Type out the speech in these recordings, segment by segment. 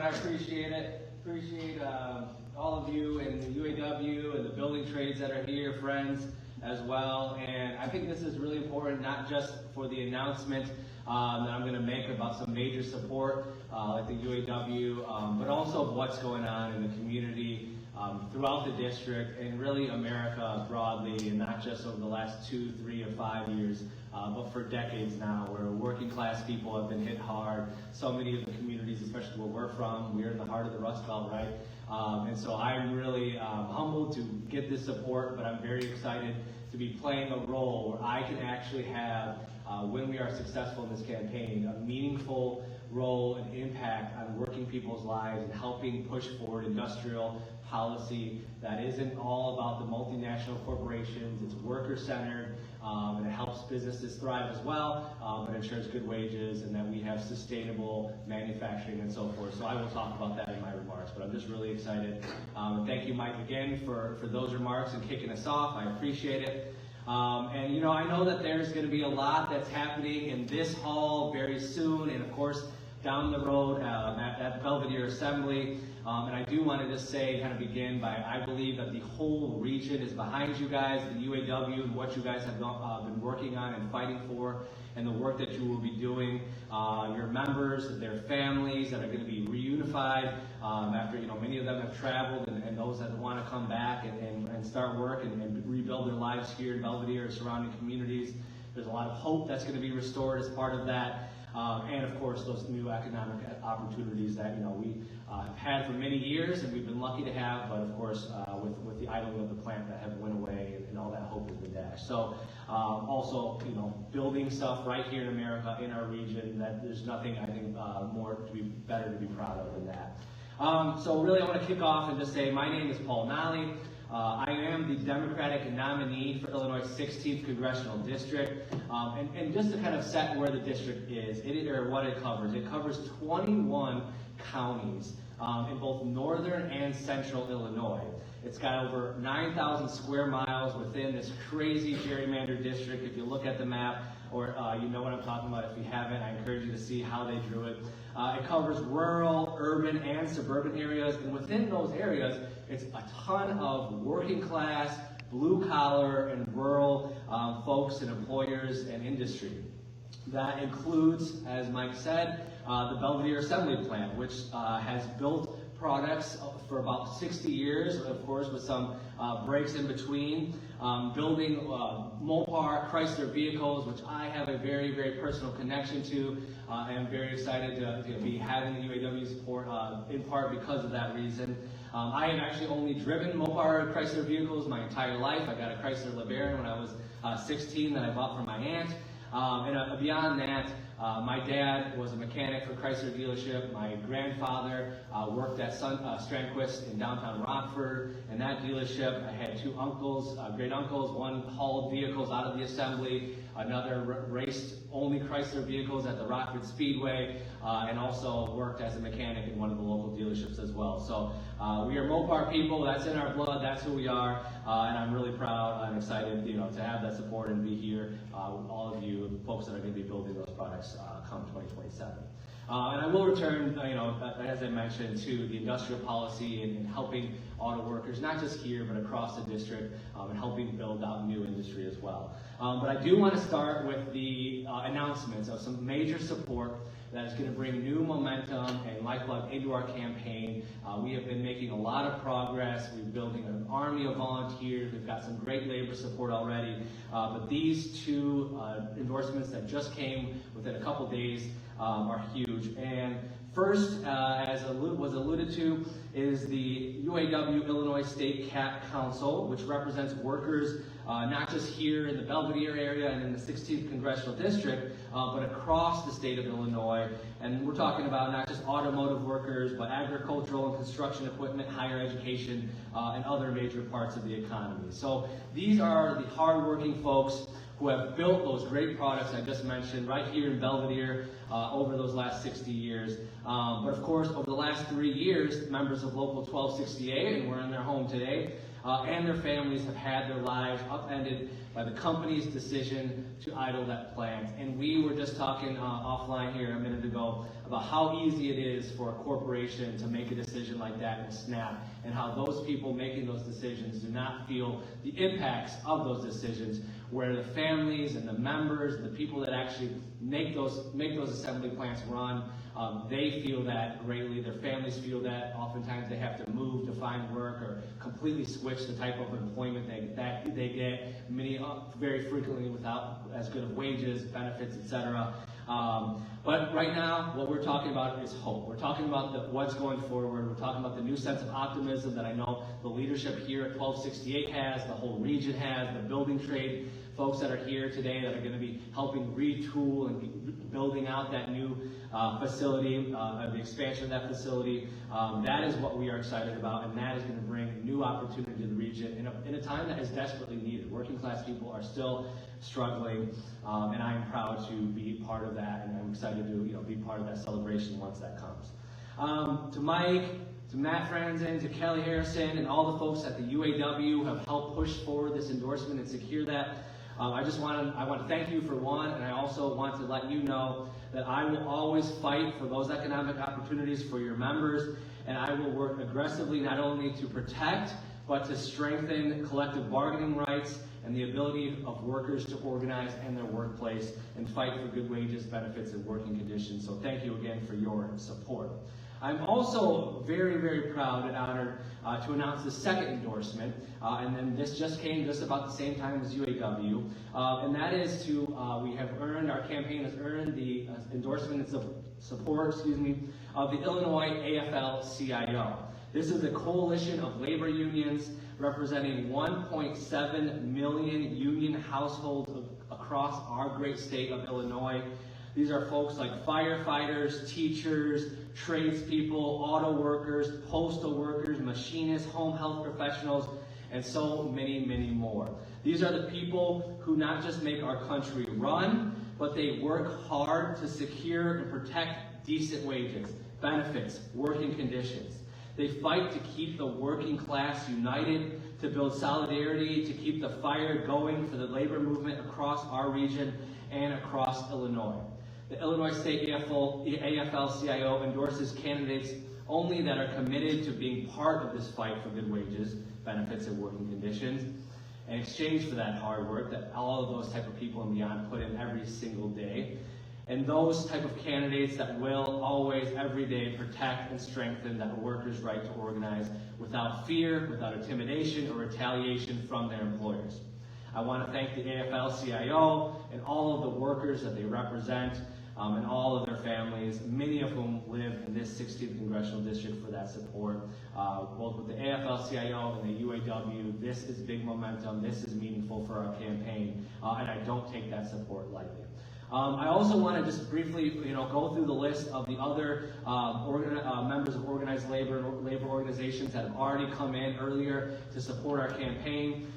I appreciate it. Appreciate all of you and the UAW and the building trades that are here, friends as well. And I think this is really important, not just for the announcement that I'm going to make about some major support like the UAW, but also what's going on in the community throughout the district and really America broadly, and not just over the last 2, 3, or 5 years, but for decades now, where working class people have been hit hard. So many of the communities, especially where we're from, we're in the heart of the Rust Belt, right? And so I'm really humbled to get this support, but I'm very excited to be playing a role where I can actually have, when we are successful in this campaign, a meaningful role and impact on working people's lives and helping push forward industrial policy that isn't all about the multinational corporations. It's worker-centered, and it helps businesses thrive as well, but ensures good wages and that we have sustainable manufacturing and so forth. So I will talk about that in my remarks, but I'm just really excited. Thank you, Mike, again for those remarks and kicking us off. I appreciate it. And you know, I know that there's going to be a lot that's happening in this hall very soon, and of course down the road at Belvidere Assembly. And I do want to just say, kind of begin by, I believe that the whole region is behind you guys, the UAW, and what you guys have been working on and fighting for, and the work that you will be doing. Your members, their families that are going to be reunified after, you know, many of them have traveled, and those that want to come back and start work and rebuild their lives here in Belvidere and surrounding communities. There's a lot of hope that's going to be restored as part of that. And of course, those new economic opportunities that, you know, we have had for many years and we've been lucky to have, but of course, with the idling of the plant that have went away and all that hope has been dashed. So also, you know, building stuff right here in America, in our region, that there's nothing, I think, better to be proud of than that. So really, I want to kick off and just say, my name is Paul Nolley. I am the Democratic nominee for Illinois 16th Congressional District, and just to kind of set where the district is, or what it covers 21 counties in both northern and central Illinois. It's got over 9,000 square miles within this crazy gerrymandered district. If you look at the map, or you know what I'm talking about. If you haven't, I encourage you to see how they drew it. It covers rural, urban, and suburban areas, and within those areas, it's a ton of working class, blue collar, and rural folks and employers and industry. That includes, as Mike said, the Belvidere Assembly Plant, which has built products for about 60 years, of course, with some breaks in between. Building Mopar Chrysler vehicles, which I have a very, very personal connection to. I'm very excited to be having the UAW support in part because of that reason. I have actually only driven Mopar Chrysler vehicles my entire life. I got a Chrysler LeBaron when I was 16 that I bought from my aunt. And beyond that, my dad was a mechanic for Chrysler dealership. My grandfather worked at Strandquist in downtown Rockford, and that dealership, I had two uncles, great uncles. One hauled vehicles out of the assembly, another raced only Chrysler vehicles at the Rockford Speedway, and also worked as a mechanic in one of the local dealerships as well. So we are Mopar people. That's in our blood. That's who we are, and I'm really proud. I'm excited, you know, to have that support and be here with all of you folks that are going to be building those products come 2027. And I will return, you know, as I mentioned, to the industrial policy and helping auto workers, not just here, but across the district, and helping build out new industry as well. But I do want to start with the announcements of some major support that is going to bring new momentum and lifeblood into our campaign. We have been making a lot of progress. We're building an army of volunteers. We've got some great labor support already. But these two endorsements that just came within a couple days are huge. And first, as was alluded to, is the UAW Illinois State CAP Council, which represents workers not just here in the Belvidere area and in the 16th Congressional District, but across the state of Illinois. And we're talking about not just automotive workers, but agricultural and construction equipment, higher education, and other major parts of the economy. So these are the hardworking folks who have built those great products I just mentioned right here in Belvidere, over those last 60 years. But of course, over the last 3 years, members of Local 1268, and we're in their home today, and their families have had their lives upended by the company's decision to idle that plant. And we were just talking offline here a minute ago about how easy it is for a corporation to make a decision like that in a snap, and how those people making those decisions do not feel the impacts of those decisions, where the families and the members and the people that actually make those assembly plants run, they feel that greatly. Their families feel that. Oftentimes they have to move to find work or completely switch the type of employment they get, many very frequently without as good of wages, benefits, etc. But right now, what we're talking about is hope. We're talking about what's going forward. We're talking about the new sense of optimism that I know the leadership here at 1268 has, the whole region has, the building trade folks that are here today that are going to be helping retool and building out that new facility, the expansion of that facility. That is what we are excited about, and that is going to bring new opportunity to the region in a time that is desperately needed. Working class people are still struggling, and I am proud to be part of that, and I'm excited to be part of that celebration once that comes. To Mike, to Matt Franzen, to Kelly Harrison, and all the folks at the UAW who have helped push forward this endorsement and secure that. I want to thank you for one, and I also want to let you know that I will always fight for those economic opportunities for your members, and I will work aggressively not only to protect, but to strengthen collective bargaining rights and the ability of workers to organize in their workplace and fight for good wages, benefits, and working conditions. So thank you again for your support. I'm also very, very proud and honored to announce the second endorsement, and then this just came just about the same time as UAW, and that is our campaign has earned the endorsement and support, of the Illinois AFL-CIO. This is a coalition of labor unions representing 1.7 million union households across our great state of Illinois. These are folks like firefighters, teachers, tradespeople, auto workers, postal workers, machinists, home health professionals, and so many, many more. These are the people who not just make our country run, but they work hard to secure and protect decent wages, benefits, working conditions. They fight to keep the working class united, to build solidarity, to keep the fire going for the labor movement across our region and across Illinois. The Illinois State AFL-CIO endorses candidates only that are committed to being part of this fight for good wages, benefits, and working conditions, in exchange for that hard work that all of those type of people and beyond put in every single day. And those type of candidates that will always, every day, protect and strengthen that workers' right to organize without fear, without intimidation, or retaliation from their employers. I want to thank the AFL-CIO and all of the workers that they represent, and all of their families, many of whom live in this 16th Congressional District, for that support. Both with the AFL-CIO and the UAW, this is big momentum, this is meaningful for our campaign, and I don't take that support lightly. I also want to just briefly go through the list of the other members of organized labor organizations that have already come in earlier to support our campaign.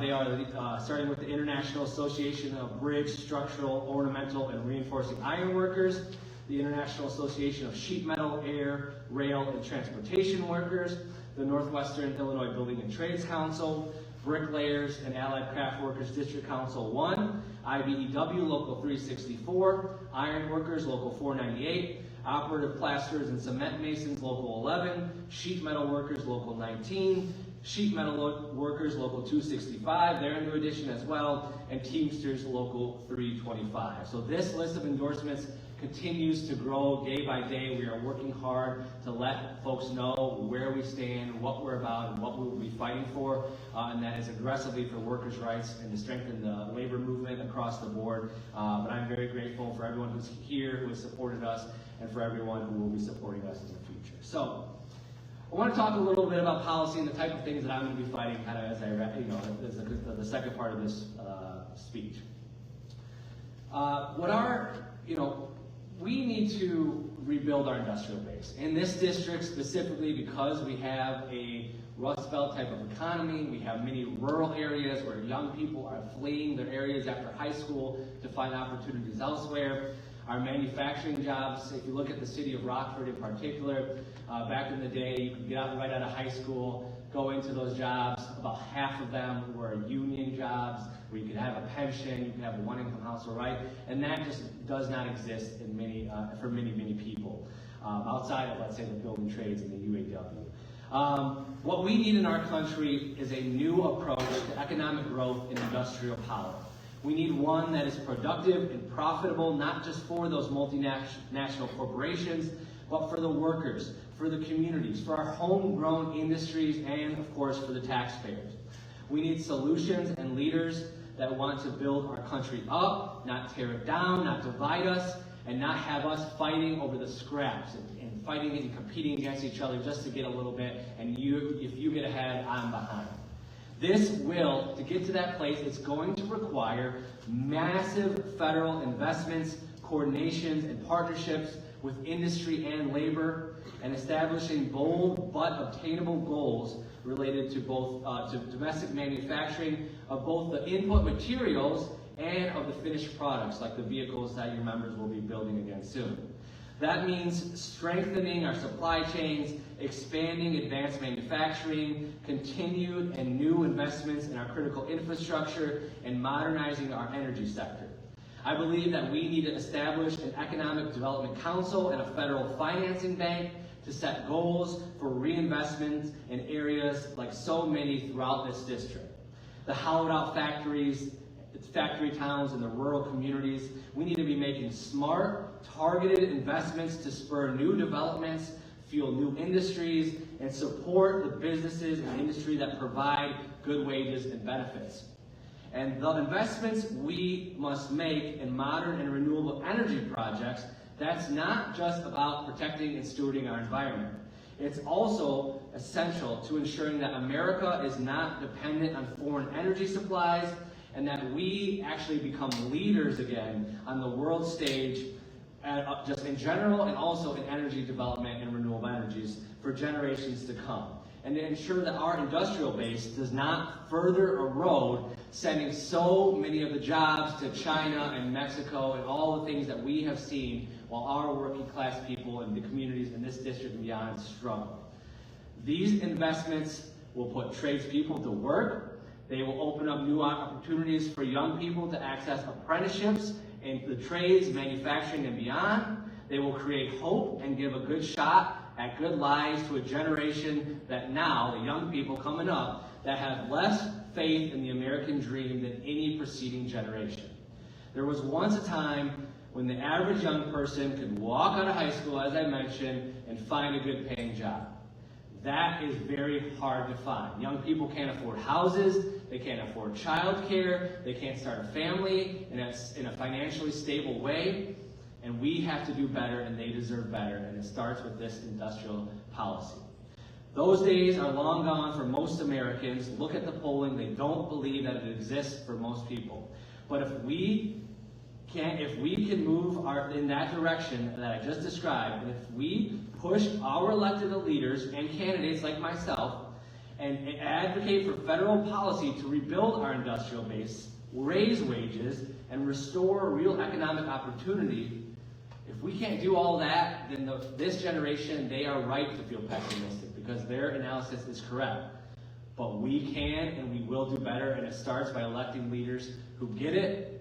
They are starting with the International Association of Bridge, Structural, Ornamental, and Reinforcing Iron Workers, the International Association of Sheet Metal, Air, Rail, and Transportation Workers, the Northwestern Illinois Building and Trades Council, Bricklayers and Allied Craft Workers District Council 1, IBEW Local 364, Iron Workers Local 498, Operative Plasterers and Cement Masons Local 11, Sheet Metal Workers Local 19, Sheet Metal Workers Local 265, they're a new addition as well, and Teamsters Local 325. So this list of endorsements continues to grow day by day. We are working hard to let folks know where we stand, what we're about, and what we will be fighting for, and that is aggressively for workers' rights and to strengthen the labor movement across the board. But I'm very grateful for everyone who's here, who has supported us, and for everyone who will be supporting us in the future. So I want to talk a little bit about policy and the type of things that I'm going to be fighting kind of as the second part of this speech. We need to rebuild our industrial base. In this district specifically, because we have a Rust Belt type of economy, we have many rural areas where young people are fleeing their areas after high school to find opportunities elsewhere. Our manufacturing jobs, if you look at the city of Rockford in particular, back in the day, you could get out right out of high school, go into those jobs. About half of them were union jobs where you could have a pension, you could have a one-income household, right? And that just does not exist in for many people outside of, let's say, the building trades and the UAW. What we need in our country is a new approach to economic growth and industrial power. We need one that is productive and profitable, not just for those multinational corporations, but for the workers, for the communities, for our homegrown industries, and of course for the taxpayers. We need solutions and leaders that want to build our country up, not tear it down, not divide us, and not have us fighting over the scraps and fighting and competing against each other just to get a little bit, and if you get ahead, I'm behind. To get to that place, it's going to require massive federal investments, coordinations, and partnerships with industry and labor, and establishing bold but obtainable goals related to both to domestic manufacturing of both the input materials and of the finished products, like the vehicles that your members will be building again soon. That means strengthening our supply chains, expanding advanced manufacturing, continued and new investments in our critical infrastructure, and modernizing our energy sector. I believe that we need to establish an Economic Development Council and a federal financing bank to set goals for reinvestment in areas like so many throughout this district. The hollowed out factories, factory towns, and the rural communities, we need to be making smart, targeted investments to spur new developments, fuel new industries, and support the businesses and industry that provide good wages and benefits. And the investments we must make in modern and renewable energy projects, that's not just about protecting and stewarding our environment. It's also essential to ensuring that America is not dependent on foreign energy supplies, and that we actually become leaders again on the world stage, just in general, and also in energy development and renewable energies for generations to come. And to ensure that our industrial base does not further erode, sending so many of the jobs to China and Mexico and all the things that we have seen while our working class people and the communities in this district and beyond struggle. These investments will put tradespeople to work. They will open up new opportunities for young people to access apprenticeships in the trades, manufacturing, and beyond. They will create hope and give a good shot at good lives to a generation that now, the young people coming up, that have less faith in the American dream than any preceding generation. There was once a time when the average young person could walk out of high school, as I mentioned, and find a good paying job. That is very hard to find. Young people can't afford houses, they can't afford childcare, they can't start a family in a financially stable way, and we have to do better, and they deserve better, and it starts with this industrial policy. Those days are long gone for most Americans. Look at the polling, they don't believe that it exists for most people. But if we can move in that direction that I just described, and if we push our elected leaders and candidates like myself and advocate for federal policy to rebuild our industrial base, raise wages, and restore real economic opportunity, if we can't do all that, then this generation, they are right to feel pessimistic because their analysis is correct. But we can and we will do better, and it starts by electing leaders who get it.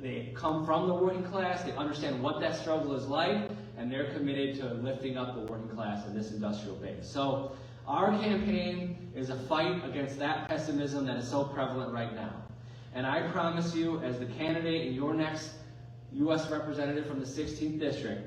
They come from the working class, they understand what that struggle is like, and they're committed to lifting up the working class in this industrial base. So our campaign is a fight against that pessimism that is so prevalent right now. And I promise you, as the candidate and your next U.S. representative from the 16th District,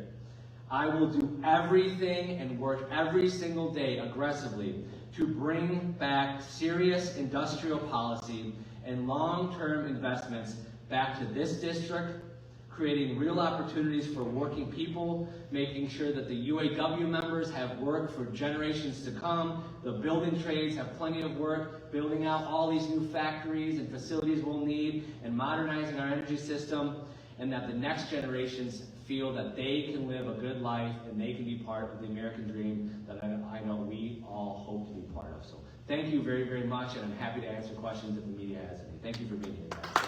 I will do everything and work every single day aggressively to bring back serious industrial policy and long-term investments back to this district, creating real opportunities for working people, making sure that the UAW members have work for generations to come, the building trades have plenty of work, building out all these new factories and facilities we'll need, and modernizing our energy system, and that the next generations feel that they can live a good life and they can be part of the American dream that I know we all hope to be part of. So thank you very, very much, and I'm happy to answer questions that the media has. Thank you for being here, guys.